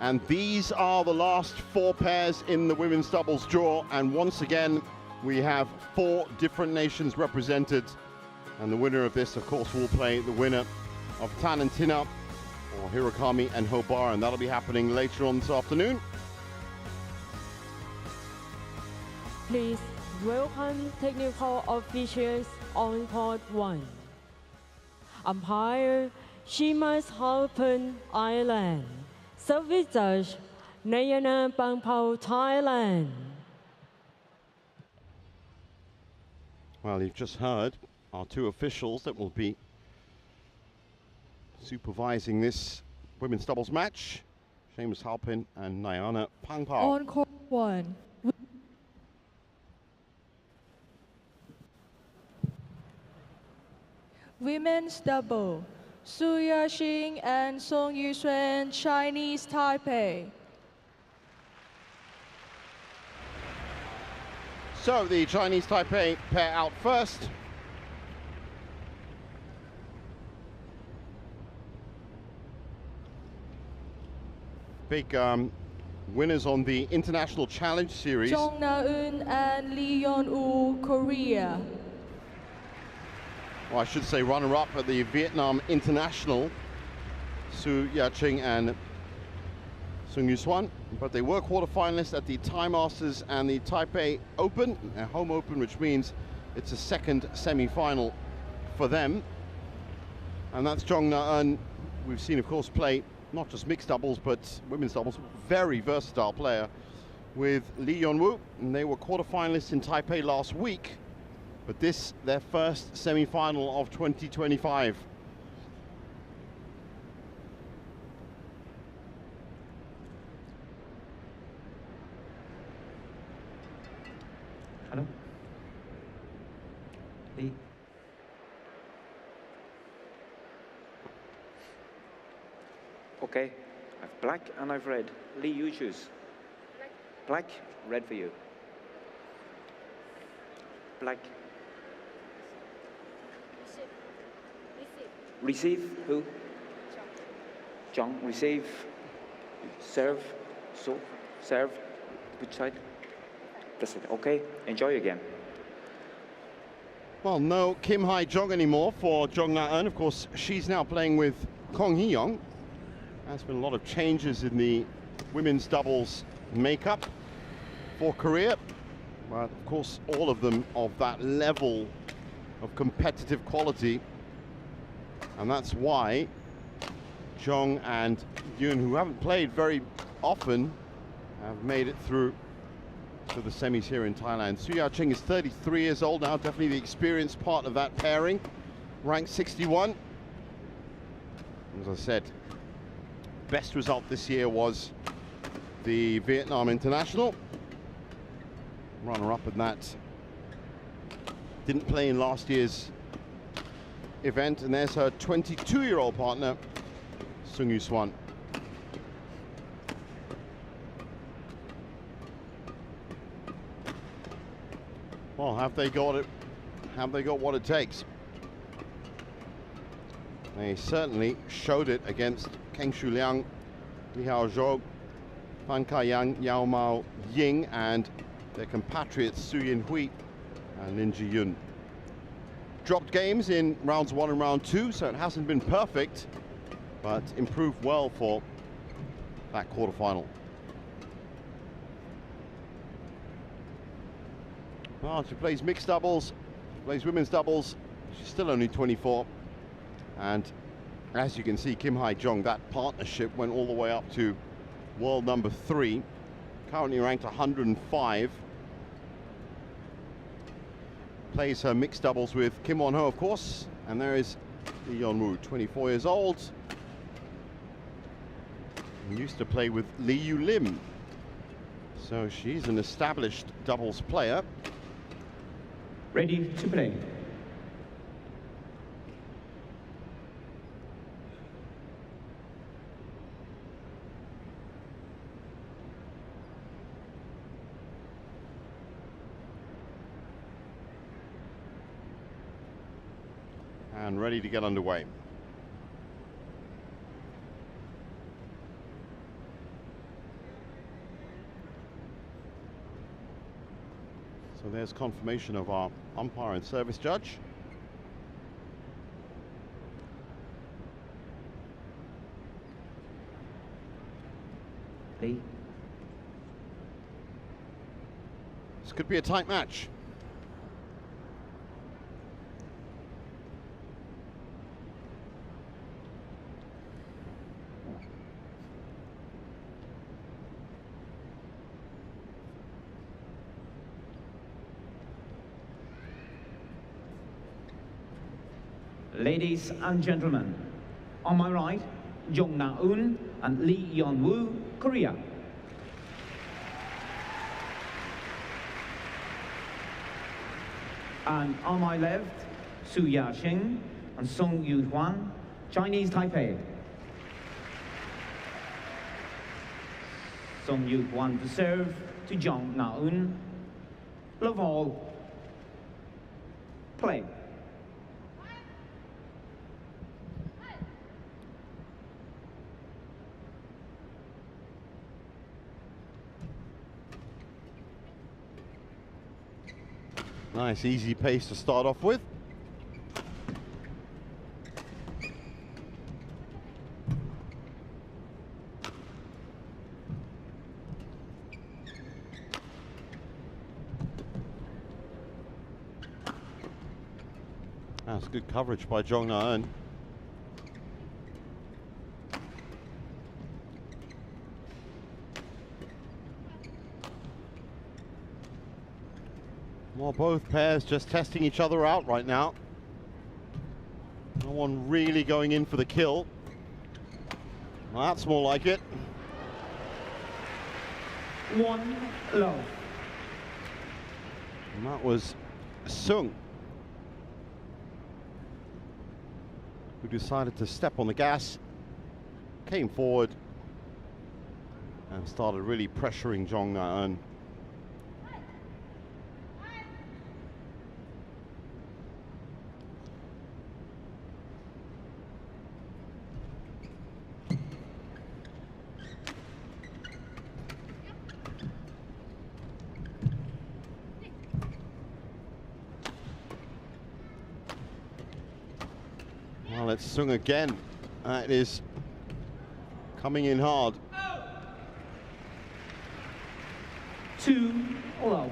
And these are the last 4 pairs in the women's doubles draw. And once again, we have 4 different nations represented. And the winner of this, of course, will play the winner of Tarantina or Hirakami and Hobara. And that'll be happening later on this afternoon. Please welcome technical officials on court 1. Umpire, Shimashalpen, Ireland. Service judge, Nayana Bangpao, Thailand. Well, you've just heard our 2 officials that will be supervising this women's doubles match, Seamus Halpin and Nayana Bangpao. On court 1. Women's double, Su Yaqing and Song Yuxuan, Chinese Taipei. So the Chinese Taipei pair out first. Big winners on the International Challenge Series. Jeong Na-eun and Lee Yeon-woo, Korea. Well, I should say runner-up at the Vietnam International, Su Yaqing and Sung Yu-swan. But they were quarterfinalists at the Thai Masters and the Taipei Open, a home open, which means it's a second semi-final for them. And that's Jeong Na-eun. We've seen, of course, play not just mixed doubles, but women's doubles. Very versatile player with Lee Yeon-woo. And they were quarterfinalists in Taipei last week. But this, their first semi-final of 2025. Hello? Lee? Okay, I've black and I've red. Lee, you choose. Black, red for you. Black. Receive who? Jeong, receive. Serve. So, serve. Which side? That's it. Okay, enjoy again. Well, no Kim Hae-jong anymore for Jeong Na-eun. Of course, she's now playing with Kong Hee-young. There's been a lot of changes in the women's doubles makeup for Korea. But of course, all of them of that level of competitive quality. And that's why Jeong and Yoon, who haven't played very often, have made it through to the semis here in Thailand. Su Yaqing is 33 years old now, definitely the experienced part of that pairing. Ranked 61. As I said, best result this year was the Vietnam International. Runner-up in that. Didn't play in last year's event, and there's her 22-year-old partner, Sung Yu-swan. Well, have they got it? Have they got what it takes? They certainly showed it against Keng Shu Liang, Li Hao Zhou, Fan Kai-yang, Yao Mao Ying, and their compatriots Su Yin-hui and Lin Ji-yun. Dropped games in rounds 1 and round 2, so it hasn't been perfect, but improved well for that quarterfinal. Well, she plays mixed doubles, plays women's doubles. She's still only 24. And as you can see, Kim Hae-jong, that partnership went all the way up to world number 3, currently ranked 105. Plays her mixed doubles with Kim Won-ho, of course. And there is Lee Yeon-woo, 24 years old. He used to play with Lee Yu-lim. So she's an established doubles player. Ready to play. And ready to get underway. So there's confirmation of our umpire and service judge. Lee. This could be a tight match. Ladies and gentlemen, on my right, Jeong Na-eun and Lee Yeon-woo, Korea. And on my left, Su Ya-shing and Sung Yu-hwan, Chinese Taipei. Sung Yu-hwan to serve to Jeong Na-eun. Love all. Play. Nice easy pace to start off with. That's good coverage by Jeong Na-eun. Well, both pairs just testing each other out right now. No one really going in for the kill. Well, that's more like it. 1 love. And that was Sung, who decided to step on the gas, came forward, and started really pressuring Jeong Na-eun. Well, it's Sung again. It is coming in hard. 2 love.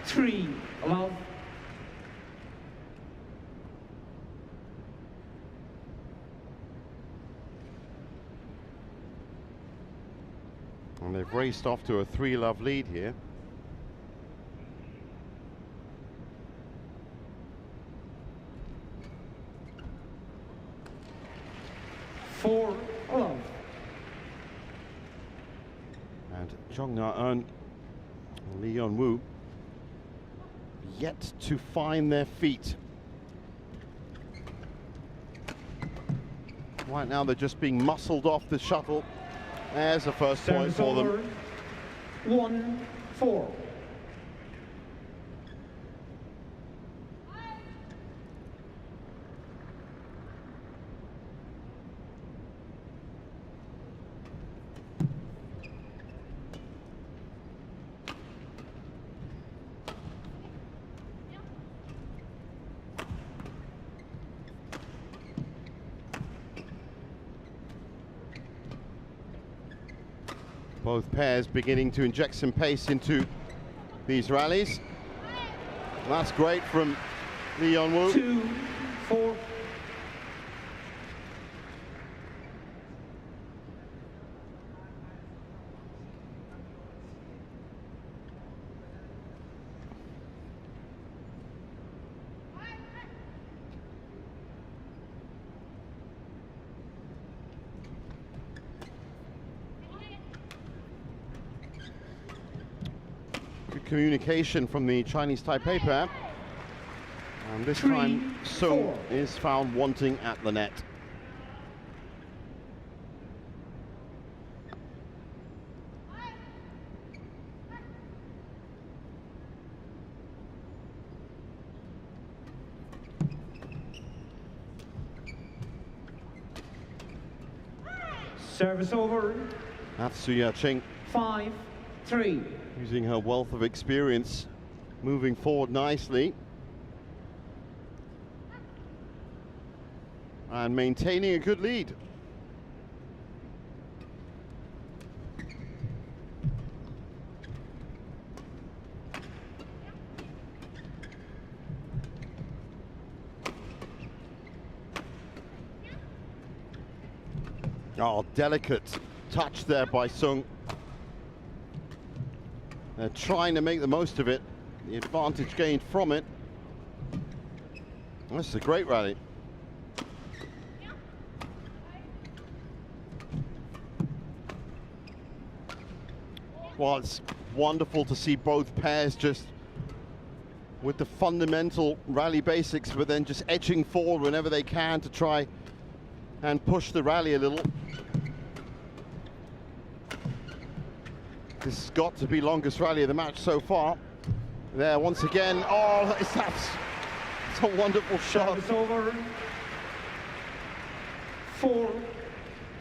Three love. And they've raced off to a 3-love lead here. Four love. And Jeong Na-eun and Lee Yeon-woo yet to find their feet. Right now they're just being muscled off the shuttle. There's the first point for them. 1-4. Both pairs beginning to inject some pace into these rallies. That's great from Lee Yeon-woo. 2-4. Good communication from the Chinese Taipei pair. And this time, Sung is found wanting at the net. Service over. That's Su Ching 5-3. using her wealth of experience, moving forward nicely. And maintaining a good lead. Oh, delicate touch there by Sung. They're trying to make the most of it. The advantage gained from it. This is a great rally. Well, it's wonderful to see both pairs just with the fundamental rally basics, but then just edging forward whenever they can to try and push the rally a little. This has got to be longest rally of the match so far. There, once again, oh, it's a wonderful shot. Service over.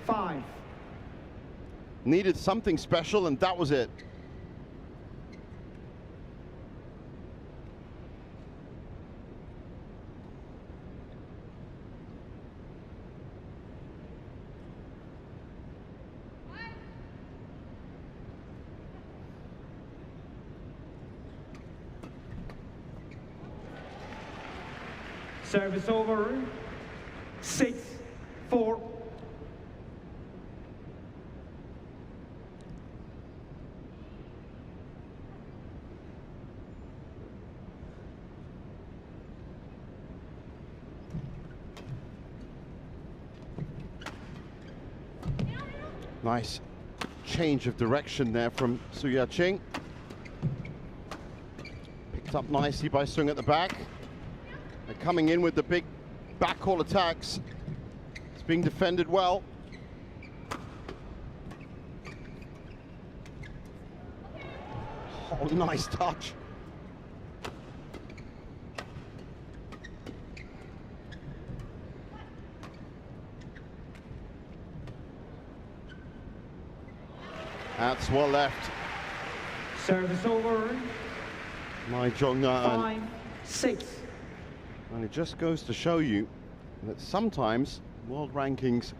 4-5. Needed something special, and that was it. Service over. 6-4. Nice change of direction there from Su Ching. Picked up nicely by Sung at the back. They're coming in with the big backhaul attacks. It's being defended well. Oh, nice touch. That's well left. Service over. My Jeong. 5-6. And it just goes to show you that sometimes world rankings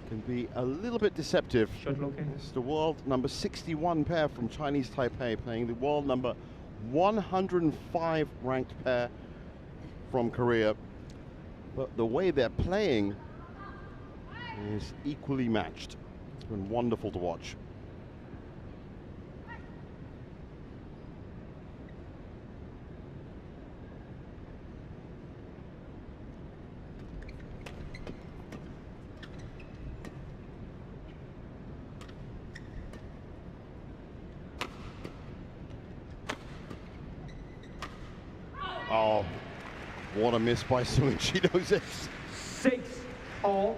can be a little bit deceptive. Shuttle okay. It's the world number 61 pair from Chinese Taipei playing the world number 105 ranked pair from Korea. But the way they're playing is equally matched. It's been wonderful to watch. Oh, what a miss by Sung, and she knows it. 6-all.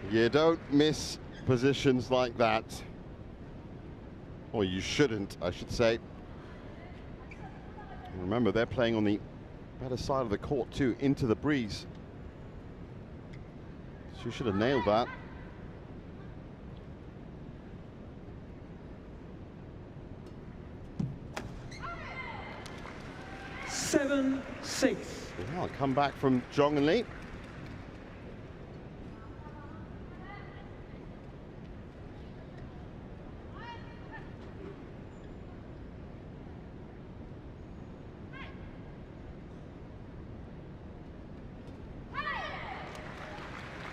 You don't miss positions like that. Or you shouldn't, I should say. Remember, they're playing on the better side of the court too, into the breeze. She should have nailed that. Seven-six. Well, come back from Jeong and Lee.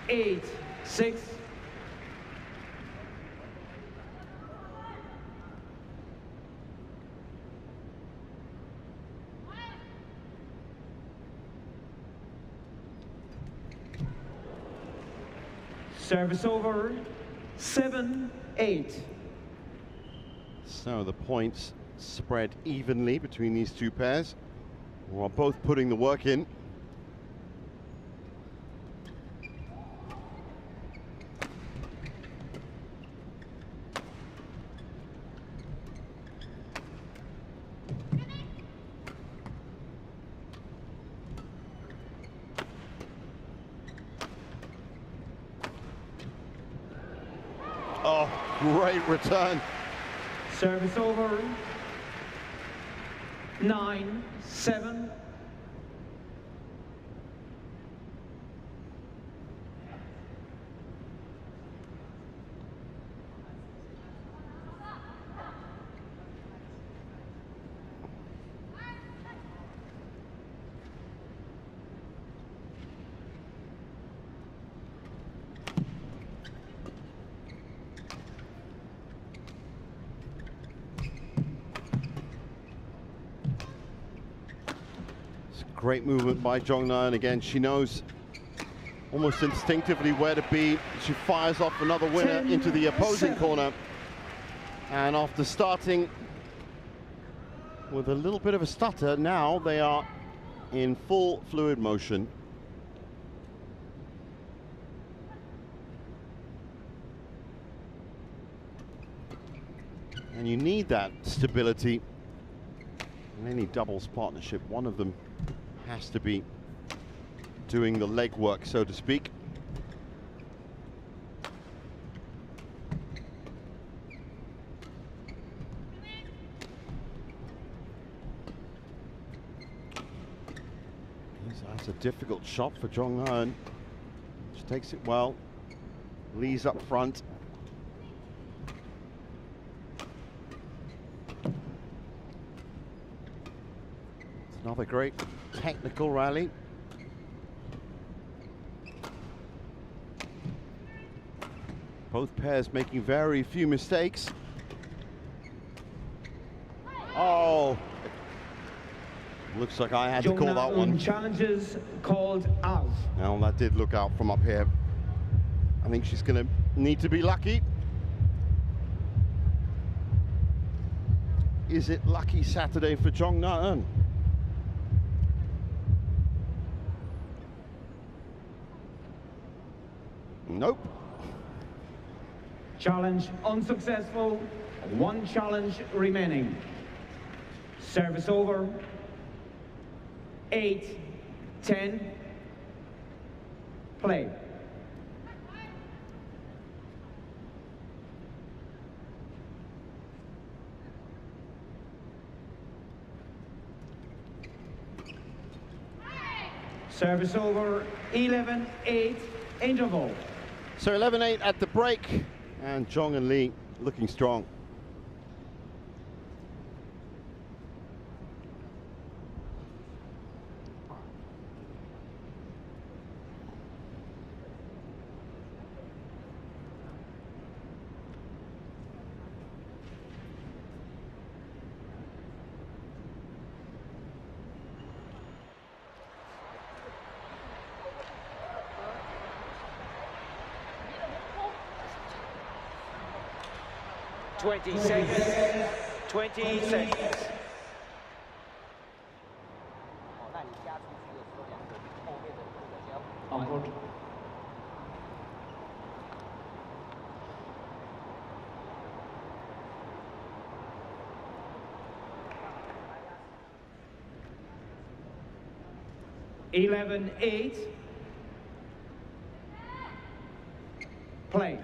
Eight, 6. Service over. 7-8. So the points spread evenly between these two pairs, who are both putting the work in. Great return. Service over. 9-7. Great movement by Jeong Na-eun. Again, she knows almost instinctively where to be. She fires off another winner into the opposing corner. And after starting with a little bit of a stutter, now they are in full fluid motion. And you need that stability in any doubles partnership. One of them has to be doing the legwork, so to speak. That's a difficult shot for Jeong Na-eun. She takes it well. Lee's up front. Another great technical rally. Both pairs making very few mistakes. Oh, looks like I had to call that one. Challenges called out. Now that did look out from up here. I think she's going to need to be lucky. Is it lucky Saturday for Jeong Na-eun? Nope. Challenge unsuccessful. One challenge remaining. Service over. 8-10. Play. Service over. 11-8. Interval. So 11-8 at the break, and Jeong and Lee looking strong. Twenty seconds. 20 seconds. Onward. Eleven, 8. Play.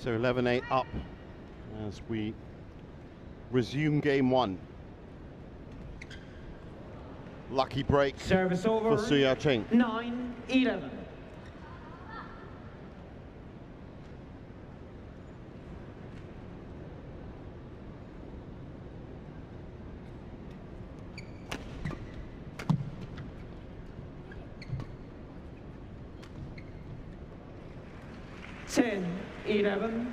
So 11-8 up as we resume game one. Lucky break Service over. for Su Yao-cheng. 9-11. Ten, 11.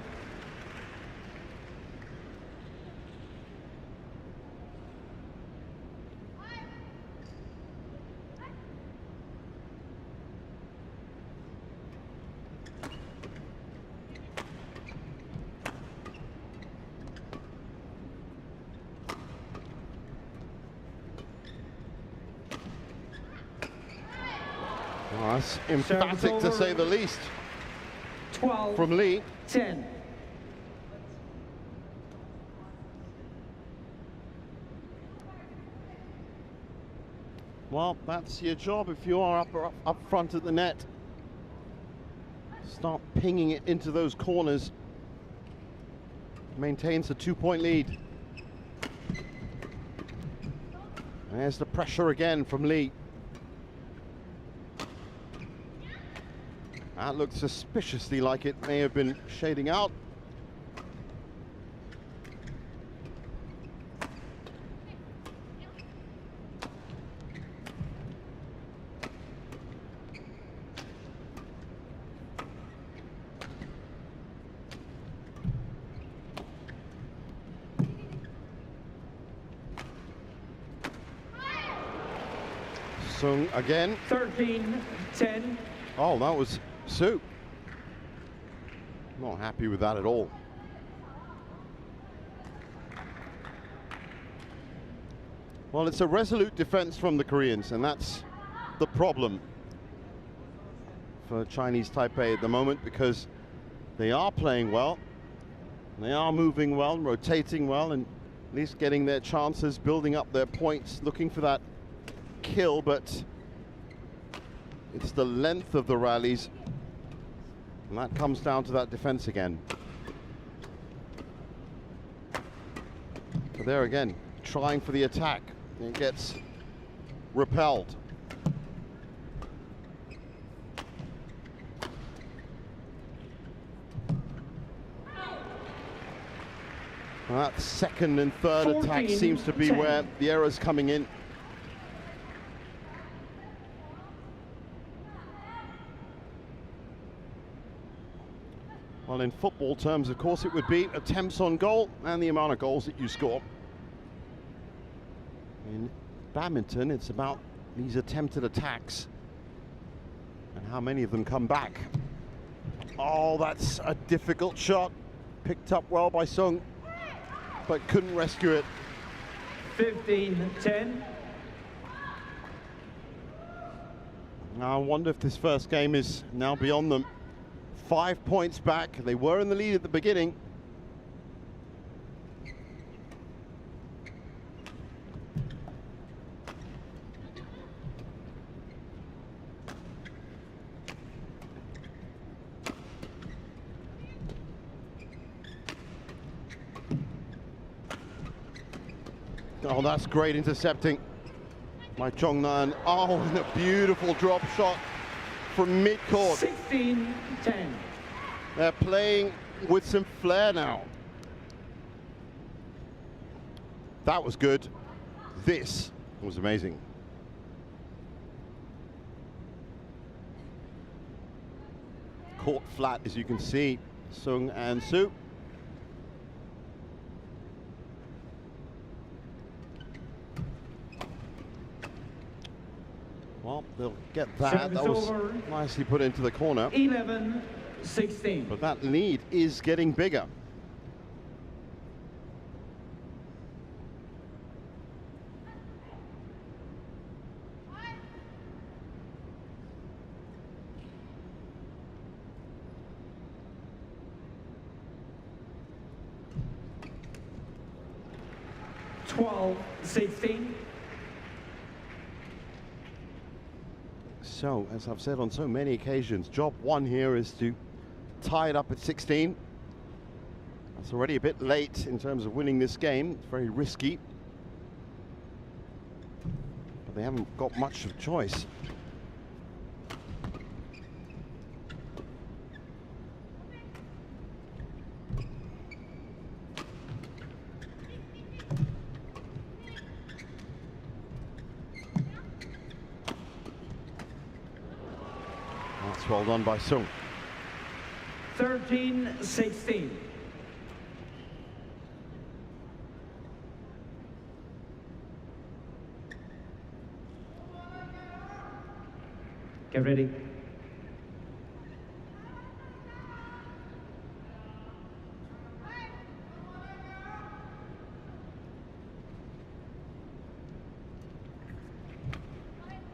Oh, that's emphatic to say the least 12 from Lee. 10. Well, that's your job if you are up front at the net. Start pinging it into those corners maintains a 2-point lead. There's the pressure again from Lee. That looked suspiciously like it may have been shading out. Sung again. 13-10. Oh, that was Su. Not happy with that at all. Well, it's a resolute defense from the Koreans, and that's the problem for Chinese Taipei at the moment, because they are playing well, they are moving well, rotating well, and at least getting their chances, building up their points, looking for that kill, but it's the length of the rallies, and that comes down to that defense again. But there again, trying for the attack, it gets repelled. Well, that second and third attack seems to be where the error's coming in. Well, in football terms, of course, it would be attempts on goal and the amount of goals that you score. In badminton, it's about these attempted attacks and how many of them come back. Oh, that's a difficult shot. Picked up well by Sung, but couldn't rescue it. 15-10. Now, I wonder if this first game is now beyond them. 5 points back. They were in the lead at the beginning. Oh, that's great intercepting by Jeong Na-eun. Oh, and a beautiful drop shot from mid-court. 16-10. They're playing with some flair now. That was good. This was amazing. Caught flat, as you can see, Sung and Su. Well, they'll get that. That was nicely put into the corner. 11-16. But that lead is getting bigger. Twelve, 16. So, as I've said on so many occasions, job one here is to tie it up at 16. That's already a bit late in terms of winning this game. It's very risky. But they haven't got much of a choice. That's well done by Sung. 13-16. Get ready.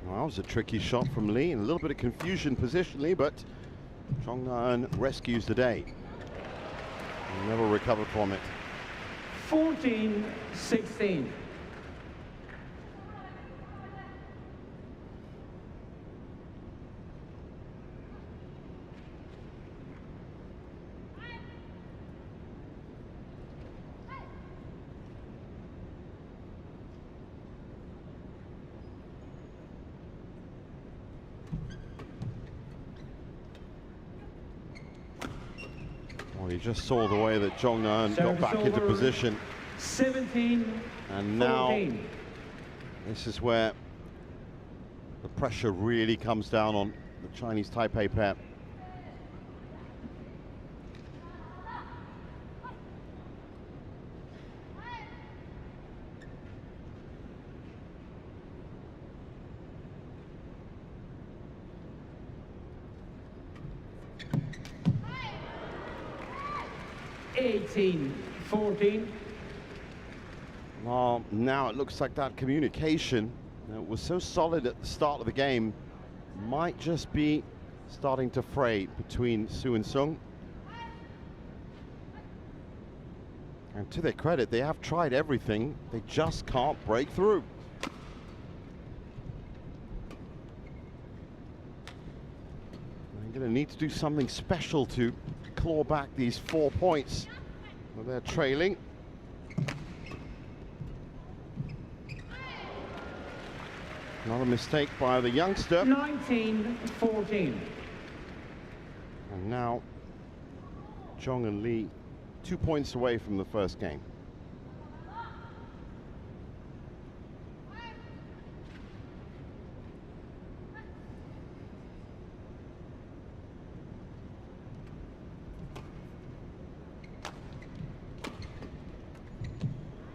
Well, that was a tricky shot from Lee, and a little bit of confusion positionally, but Jeong Na-eun rescues the day. He'll never recover from it. 14-16. Well, you just saw the way that Jeong Na-eun got back into position. 17. And now 14. this is where the pressure really comes down on the Chinese Taipei pair. Eighteen, 14. Well, now it looks like that communication that was so solid at the start of the game might just be starting to fray between Su and Sung. And to their credit, they have tried everything. They just can't break through. They're going to need to do something special to claw back these 4 points. Well, they're trailing. Another mistake by the youngster. 19, 14. And now Jeong and Lee 2 points away from the first game.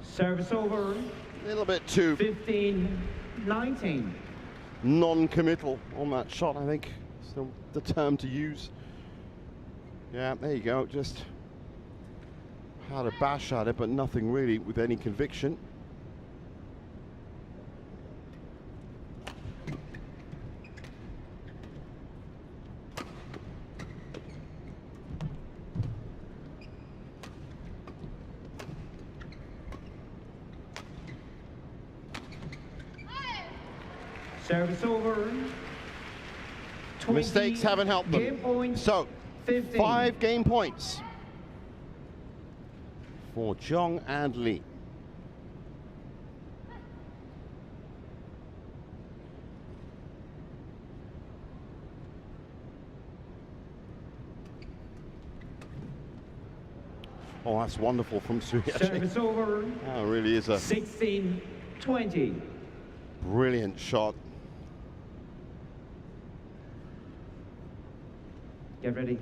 Service over. A little bit too 15, 19. non-committal on that shot, I think. Still the term to use. Yeah, there you go. Just had a bash at it, but nothing really with any conviction. Service over. 20, Mistakes haven't helped them. Game point, So, 15. 5 game points for Jeong and Lee. Oh, that's wonderful from Su. Service over. Oh, it really is a 16, 20. brilliant shot. Get ready.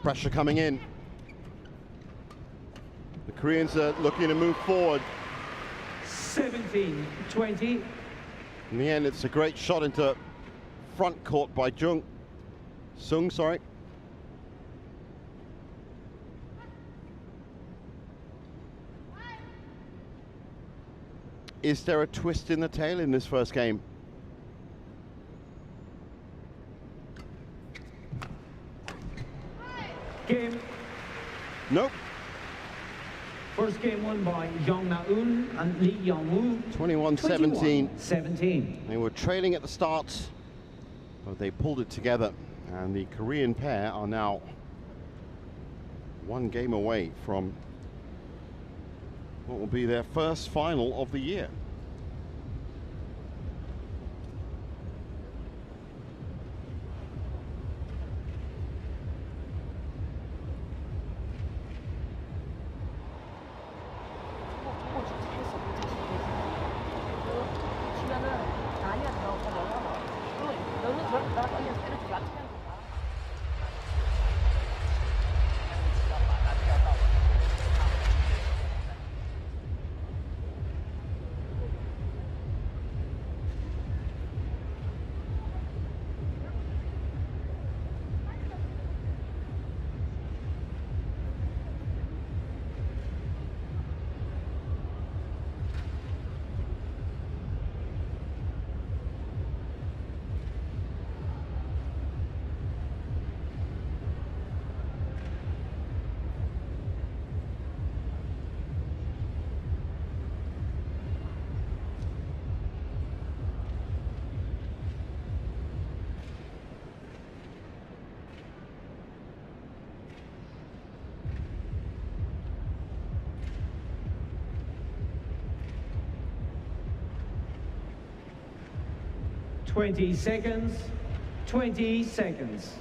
Pressure coming in. The Koreans are looking to move forward. 17, 20. In the end, it's a great shot into front court by Sung, sorry. Is there a twist in the tail in this first game? Game. Nope. First game won by Jeong Na-eun and Lee Yong-woo. 21-17. 17. They were trailing at the start, but they pulled it together. And the Korean pair are now 1 game away from what will be their first final of the year. 20 seconds. 20 seconds.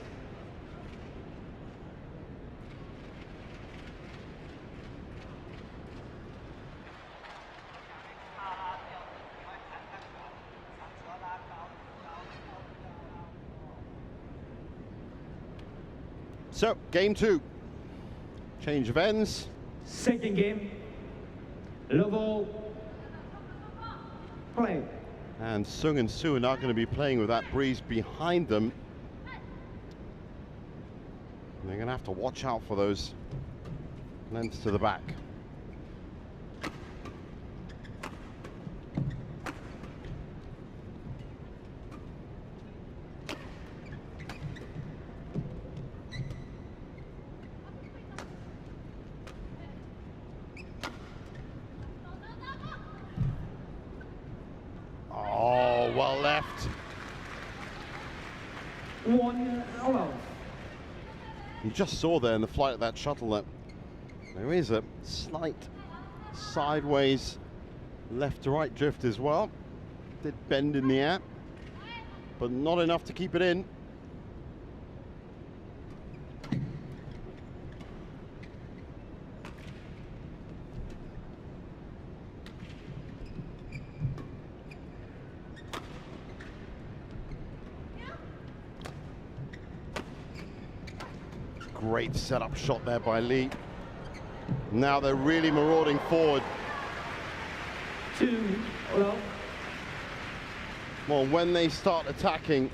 So, game 2. Change of ends. Second game. Level. Play. And Sung and Sue are now going to be playing with that breeze behind them. And they're going to have to watch out for those lengths to the back. Oh, well left. 1 love. You just saw there in the flight of that shuttle that there is a slight sideways left to right drift as well. Did bend in the air, but not enough to keep it in. Great setup shot there by Lee. Now they're really marauding forward. 2 love. Well, when they start attacking,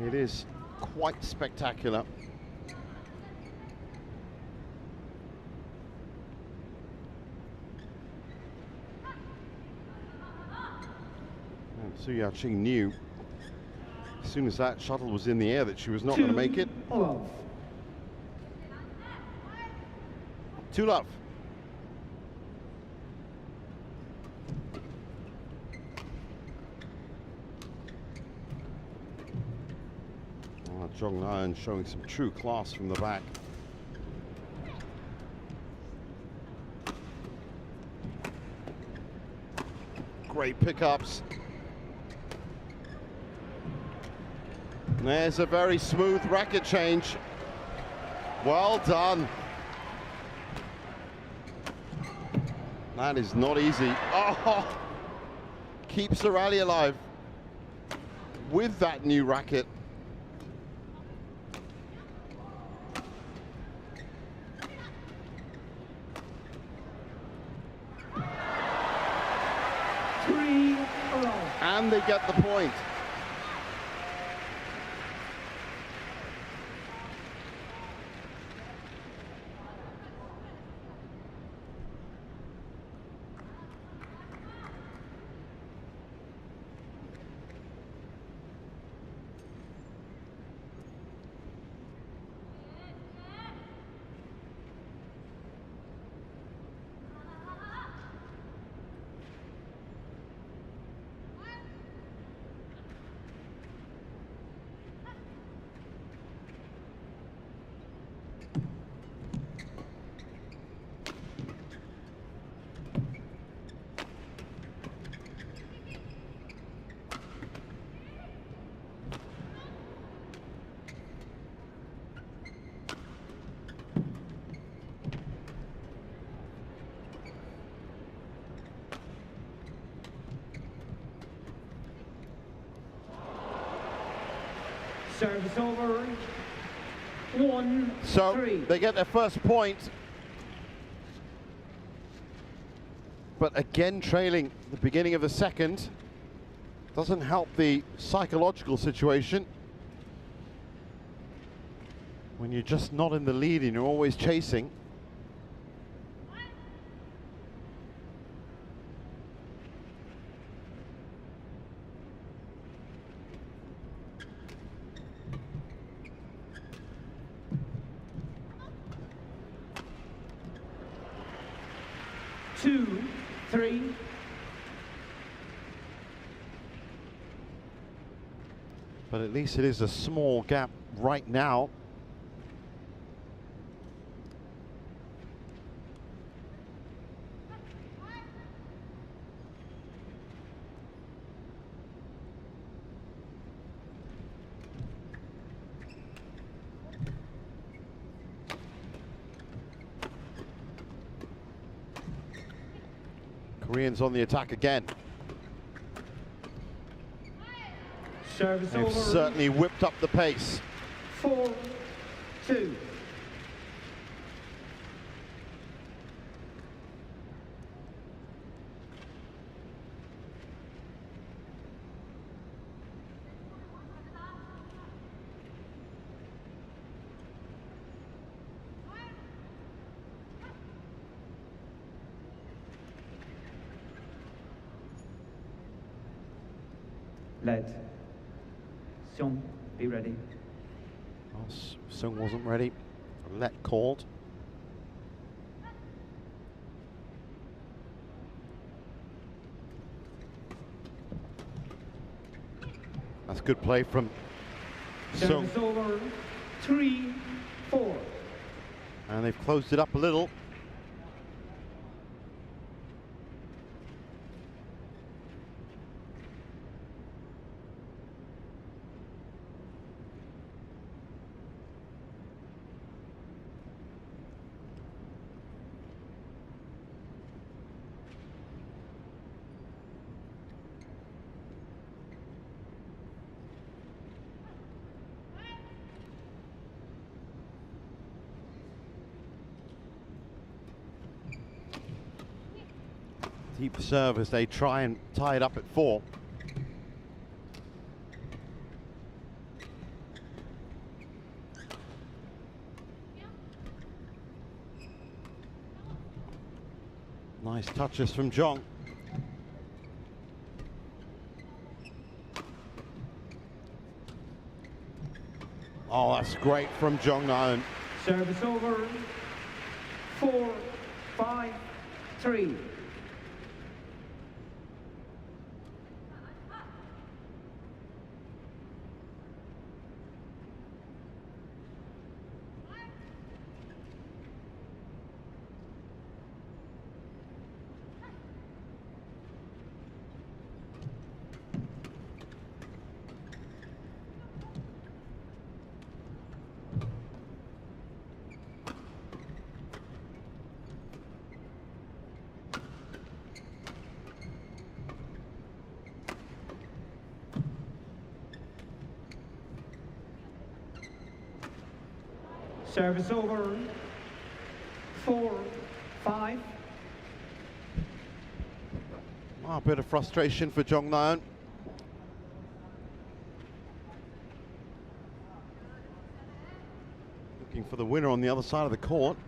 it is quite spectacular. And Su Yao-Ching knew as soon as that shuttle was in the air that she was not going to make it. 2 love. 2 love. Oh, Jeong Na-eun showing some true class from the back. Great pickups. There's a very smooth racket change. Well done. That is not easy. Oh, keeps the rally alive with that new racket. And they get the point. Service over. 1-3. So they get their first point, but again trailing the beginning of the second. Doesn't help the psychological situation when you're just not in the lead and you're always chasing. But at least it is a small gap right now. Koreans on the attack again. Service They've over. certainly whipped up the pace. 4-2. Led. Jeong, be ready. Well, Sung wasn't ready. Let called. That's good play from Sung. Service over. 3-4. And they've closed it up a little. Deep serve as they try and tie it up at 4. Nice touches from Jeong. Oh, that's great from Jeong Na-eun. Service over. 4-5-3. Service over. 4-5. A bit of frustration for Jeong Na-eun. Looking for the winner on the other side of the court.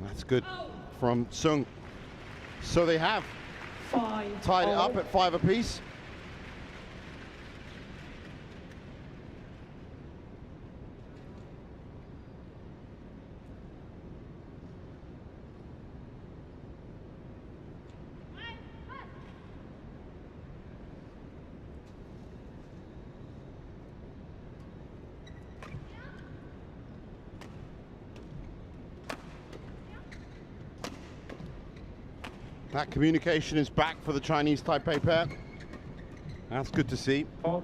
That's good from Sung. So they have 5 tied it up at 5 apiece. That communication is back for the Chinese Taipei pair. That's good to see. Fault.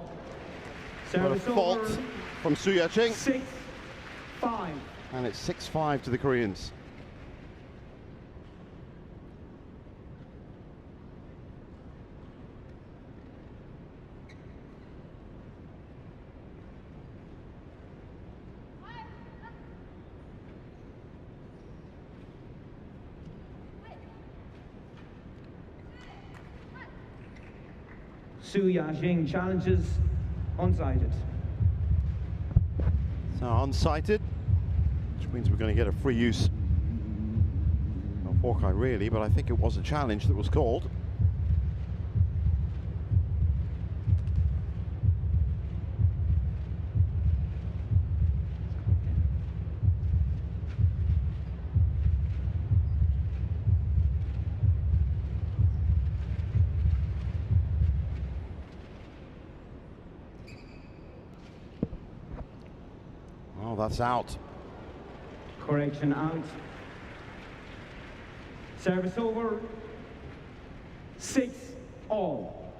But a Service fault over. from Su Ya-ching. 6-5. And it's 6-5 to the Koreans. Su Ya-ching challenges unsighted. So unsighted, which means we're going to get a free use of Hawkeye really, but I think it was a challenge that was called. that's out. Correction out. Service over. 6-all.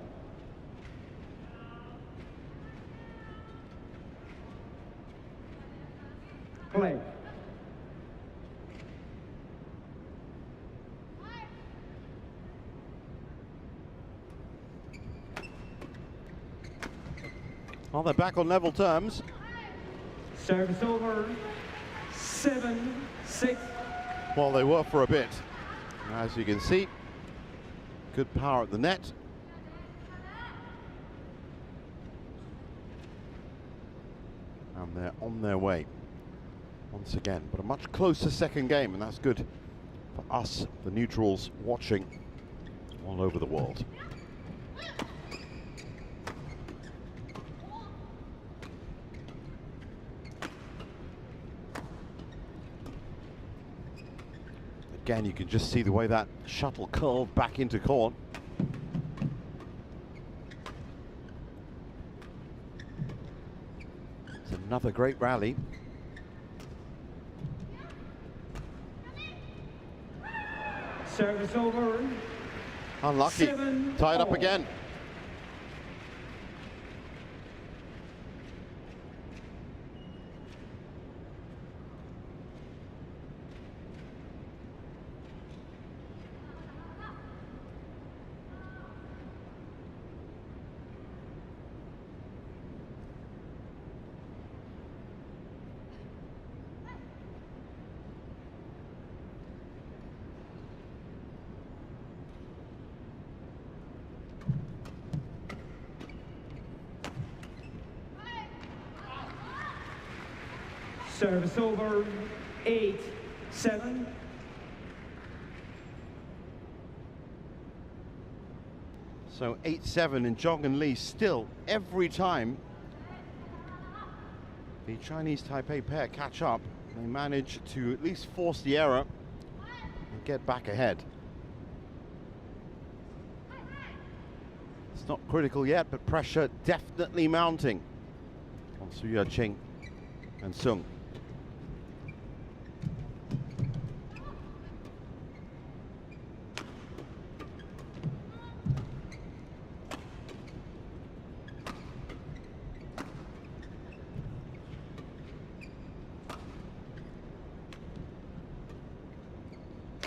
Play. Well, they're back on level terms. Service over. 7-6. Well, they were for a bit. As you can see, good power at the net. And they're on their way once again, but a much closer second game, and that's good for us, the neutrals, watching all over the world. Again, you can just see the way that shuttle curled back into court. It's another great rally. Service over. Unlucky. 7-all. Tied up again. Service over. 8-7. So 8-7, and Jeong and Lee still, every time the Chinese Taipei pair catch up, they manage to at least force the error and get back ahead. It's not critical yet, but pressure definitely mounting on Su Yaching and Sung.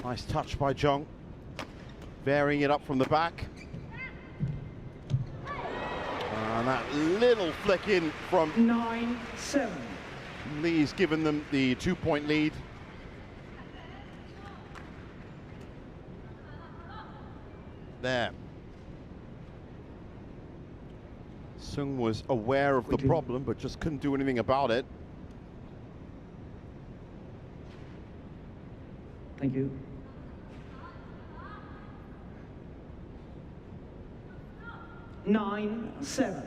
Nice touch by Jeong, varying it up from the back. And that little flick in from 9-7. Lee's given them the 2-point lead. There. Sung was aware of the problem, but just couldn't do anything about it. Thank you. Nine, 7.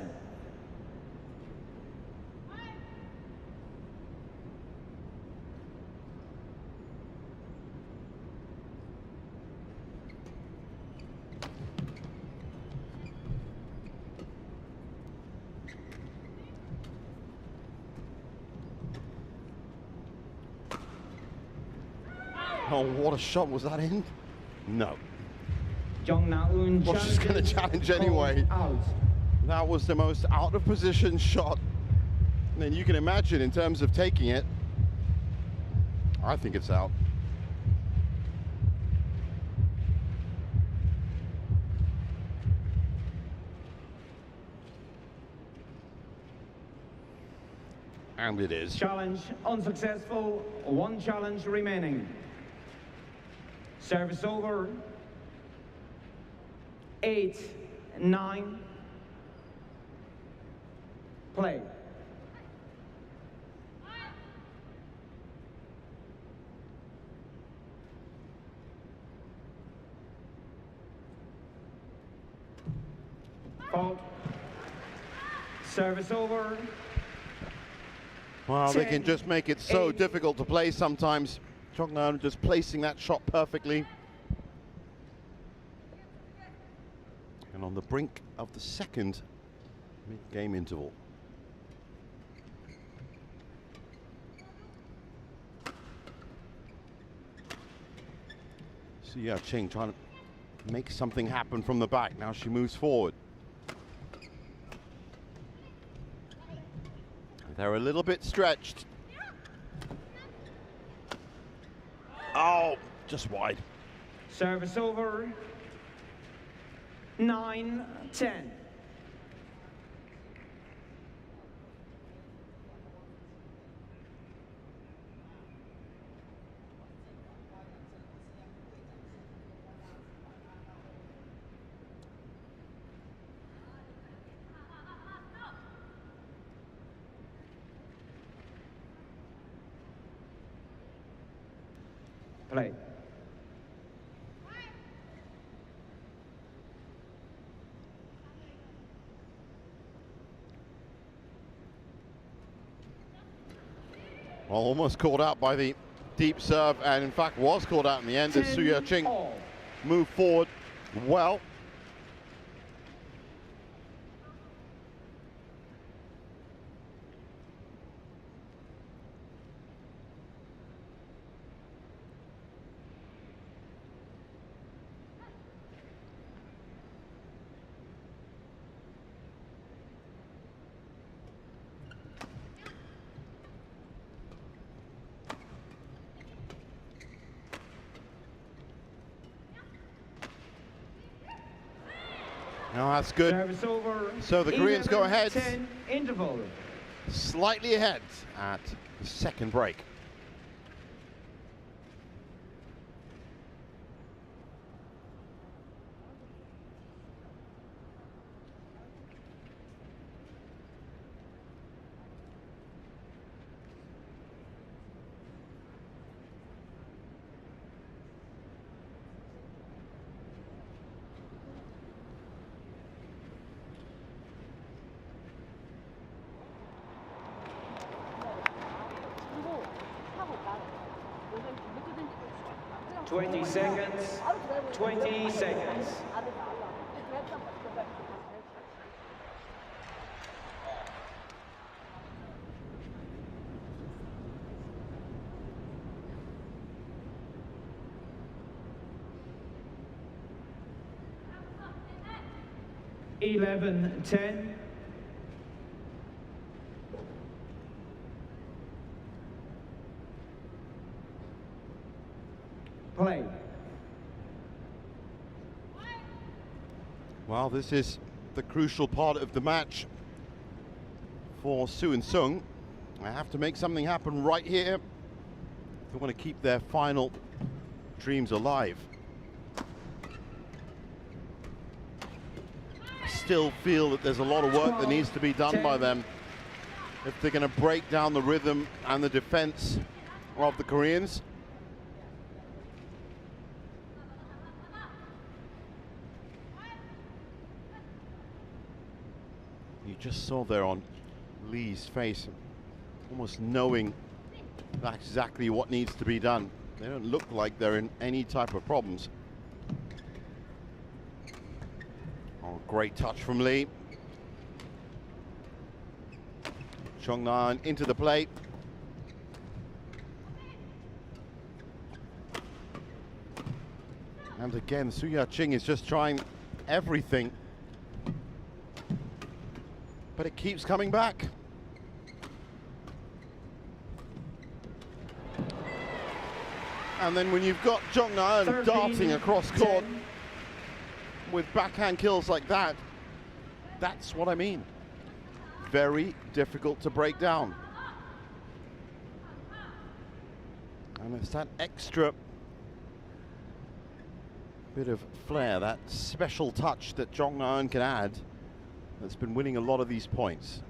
Oh, what a shot was that in? No. Jeong Na-eun Well, she's going to challenge anyway. Out. That was the most out of position shot. And then you can imagine in terms of taking it, I think it's out. And it is. Challenge unsuccessful. One challenge remaining. Service over. 8-9. Play. Fault. Service over. Well, they can just make it so difficult to play sometimes. Jeong Na-eun just placing that shot perfectly. And on the brink of the second mid-game interval. Ching trying to make something happen from the back. Now she moves forward. They're a little bit stretched. Oh, just wide. Service over. 9-10. Play. Well, almost caught out by the deep serve, and in fact was caught out in the end as Su Ching moved forward well. Now that's good. So the Koreans go ahead. 10 interval. Slightly ahead at the second break. Seconds. 20 seconds. Eleven 10. Play. Well, this is the crucial part of the match for Su and Sung. I have to make something happen right here. They want to keep their final dreams alive. I still feel that there's a lot of work that needs to be done by them if they're going to break down the rhythm and the defense of the Koreans. You just saw there on Lee's face, almost knowing that's exactly what needs to be done. They don't look like they're in any type of problems. Oh, great touch from Lee. Jeong Na-eun into the plate. And again, Su Ching is just trying everything, but it keeps coming back. And then when you've got Jeong Na-eun darting across court with backhand kills like that, that's what I mean. Very difficult to break down. And it's that extra bit of flair, that special touch that Jeong Na-eun can add, that's been winning a lot of these points.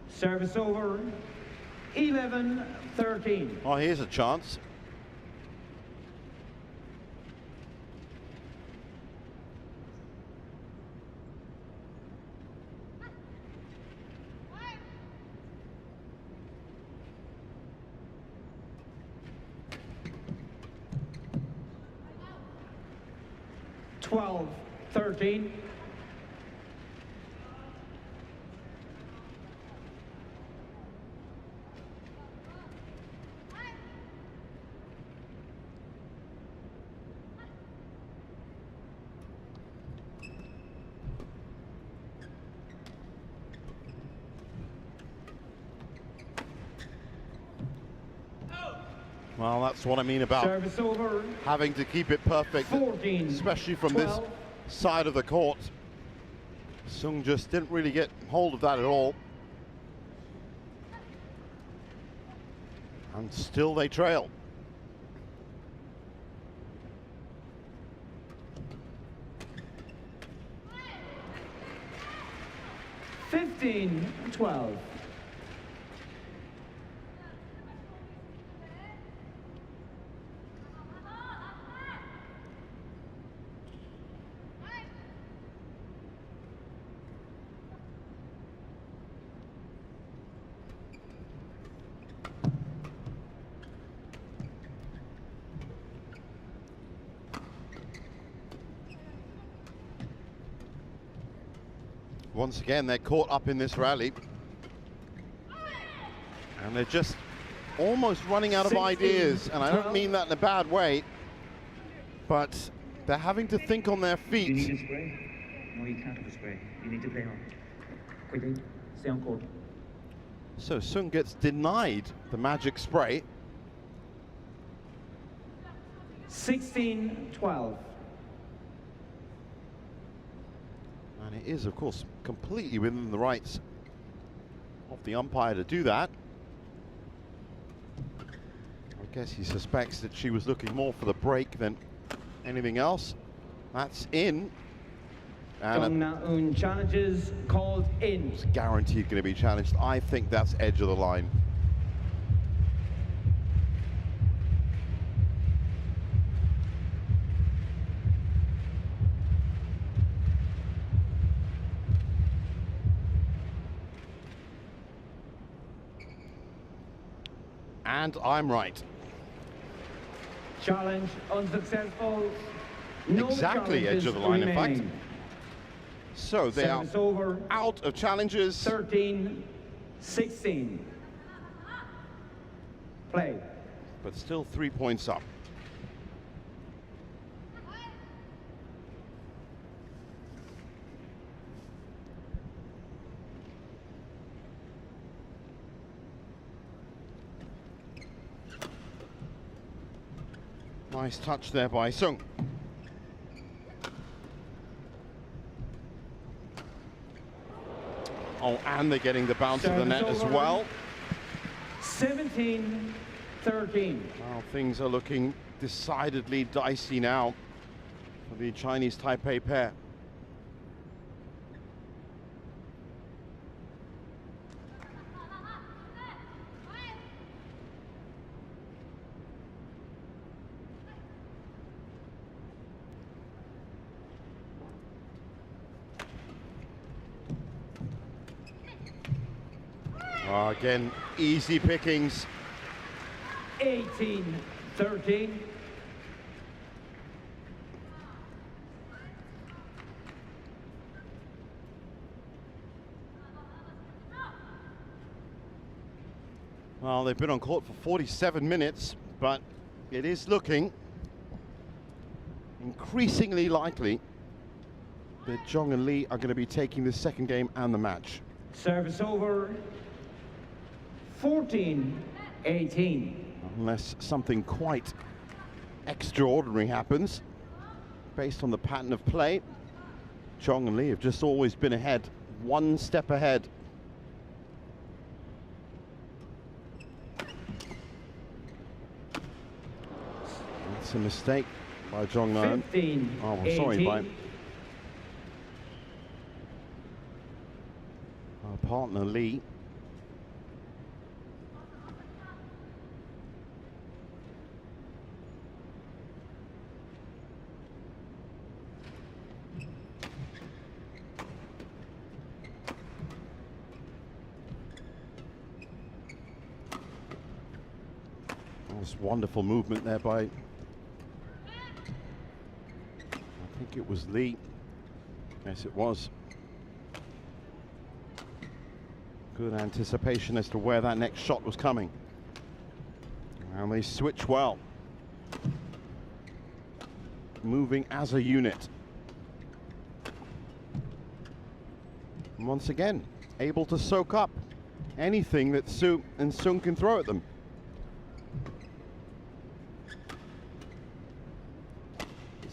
Service over. 11-13. Oh, here's a chance. Well, that's what I mean about Service over. having to keep it perfect, 14, especially from 12. this side of the court. Sung just didn't really get hold of that at all. And still they trail. Fifteen, 12. Once again, they're caught up in this rally. And they're just almost running out of 16, ideas. And I don't 12. mean that in a bad way, but they're having to think on their You need feet. a spray? No, you can't have a spray. You need to play on. Quickly, stay on court. So Sung gets denied the magic spray. 16, 12. And it is, of course, completely within the rights of the umpire to do that. I guess he suspects that she was looking more for the break than anything else. That's in. And Jeong Na-eun challenges called in. it's guaranteed going to be challenged. I think that's edge of the line. And I'm right. Challenge unsuccessful. No Exactly edge of the line, in fact. remaining. So they are Service over. out of challenges. 13, 16. Play. But still 3 points up. Nice touch there by Sung. Oh, and they're getting the bounce of the net as well. 17, 13. Well, things are looking decidedly dicey now for the Chinese Taipei pair. Again, easy pickings. 18, 13. Well, they've been on court for 47 minutes, but it is looking increasingly likely that Jeong and Lee are going to be taking the second game and the match. Service over. 14, 18. Unless something quite extraordinary happens based on the pattern of play. Jeong and Lee have just always been ahead, one step ahead. That's a mistake by Jeong Na-eun. 15, Oh, 18. sorry, by our partner Lee. This wonderful movement there by, I think it was Lee. Yes, it was. Good anticipation as to where that next shot was coming. And they switch well. Moving as a unit. And once again, able to soak up anything that Su and Sung can throw at them.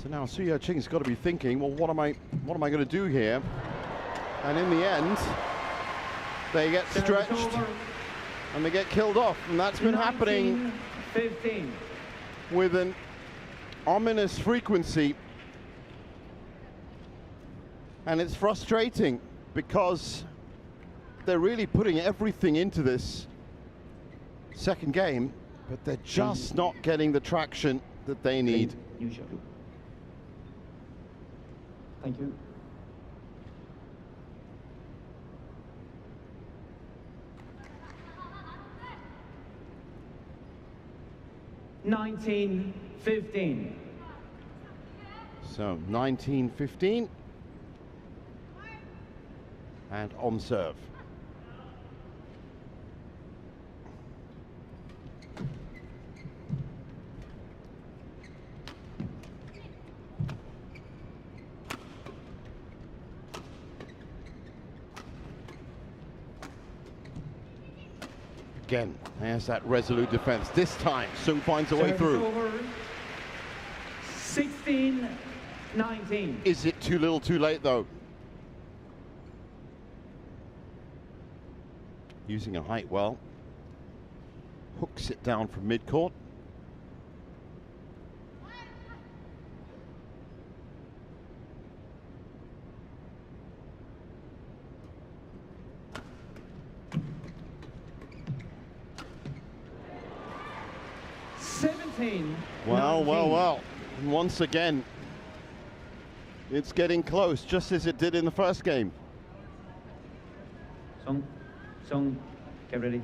So now Su Yeo-ching's got to be thinking, well, what am I going to do here? And in the end, they get stretched and they get killed off, and that's been happening 15. with an ominous frequency. And it's frustrating because they're really putting everything into this second game, but they're just not getting the traction that they need. Thank you. (19-15). So 19-15 and on serve. Again, there's that resolute defense. This time, Sung finds a way through. Over. 16-19. Is it too little too late, though? Using a height well. Hooks it down from mid-court. Well. And once again, it's getting close, just as it did in the first game. Sung, get ready.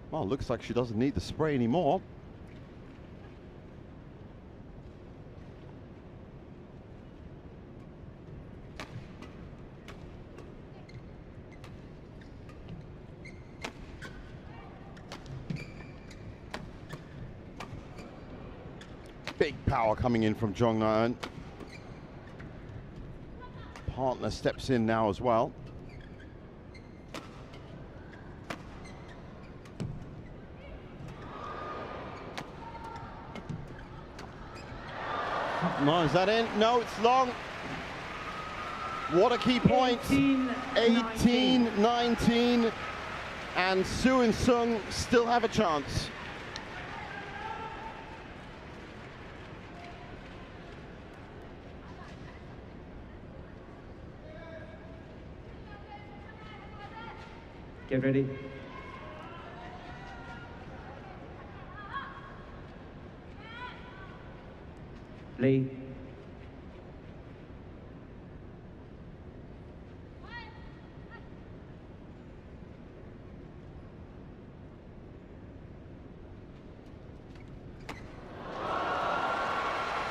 Well, looks like she doesn't need the spray anymore. Big power coming in from Jeong Na-eun. Partner steps in now as well. No, is that in? No, it's long. What a key point. 18-19. And Su and Sung still have a chance. Get ready. Lee.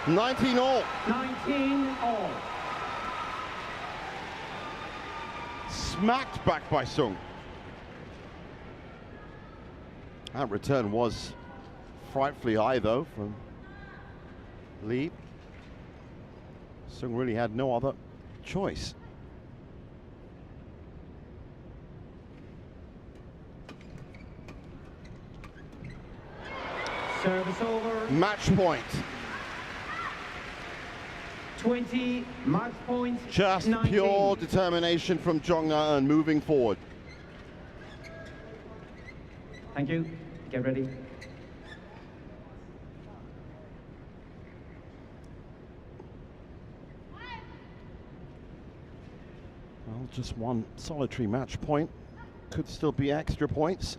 $19 all. 19 all. Smacked back by Sung. That return was frightfully high, though, from Lee. Sung really had no other choice. Service over. Match point. 20 match points. Just 19. pure determination from Jeong Na-eun moving forward. Thank you. Get ready. Well, just one solitary match point. Could still be extra points.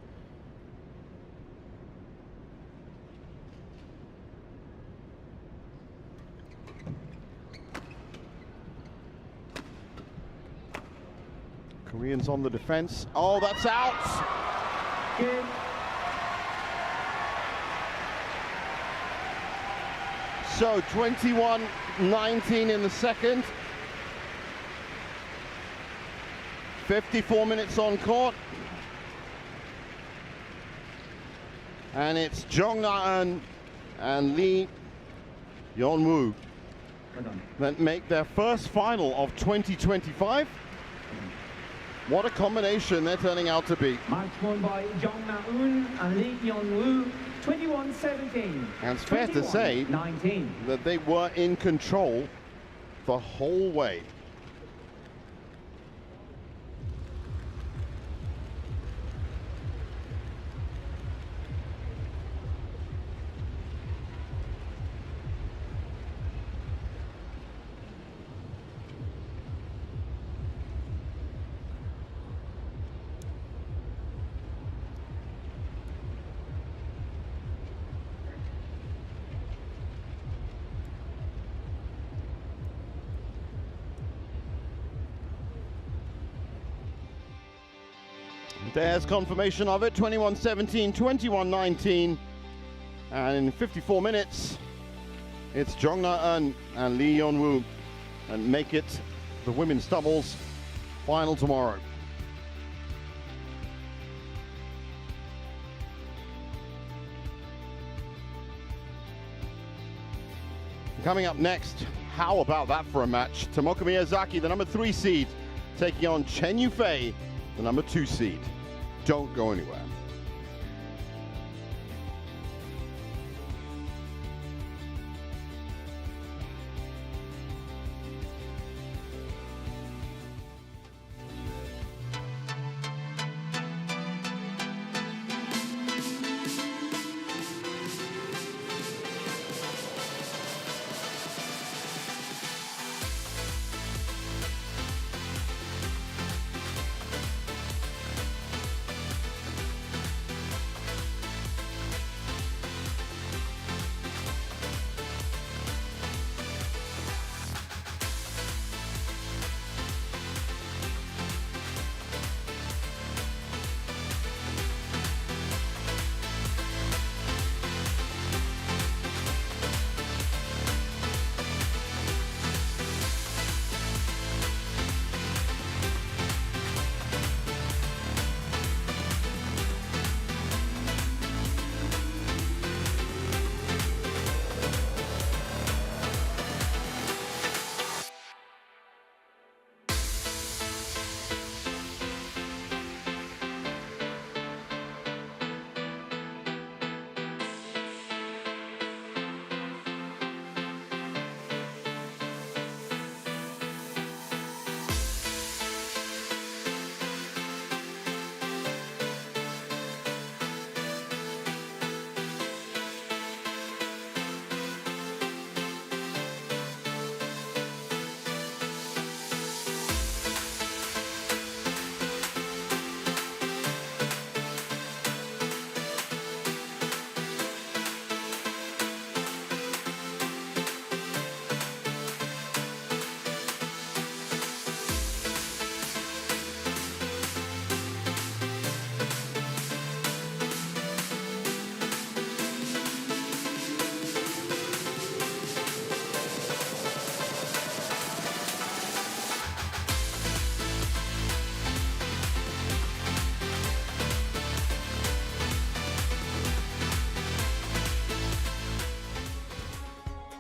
Koreans on the defense. Oh, that's out! Good. So 21-19 in the second. 54 minutes on court. And it's Jeong Na-eun and Lee Yeon-woo that make their first final of 2025. What a combination they're turning out to be. Match won by Jeong Na-eun and Lee Yeon-woo, 21-17. And it's fair to say 19. that they were in control the whole way. There's confirmation of it, 21-17, 21-19. And in 54 minutes, it's Jeong Na-eun and Lee Yeon-woo and make it the women's doubles final tomorrow. Coming up next, how about that for a match? Tomoka Miyazaki, the number 3 seed, taking on Chen Yufei, the number 2 seed. Don't go anywhere.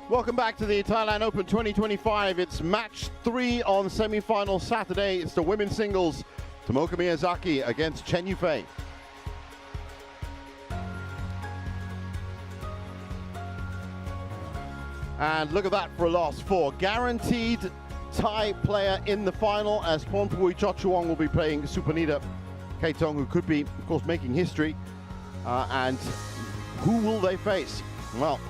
Welcome back to the Thailand Open 2025. It's match 3 on semi-final Saturday. It's the women's singles. Tomoka Miyazaki against Chen Yufei. And look at that for a loss for guaranteed Thai player in the final, as Pornpui Chochuong will be playing Supanita Kaitong, who could be, of course, making history. And who will they face? Well,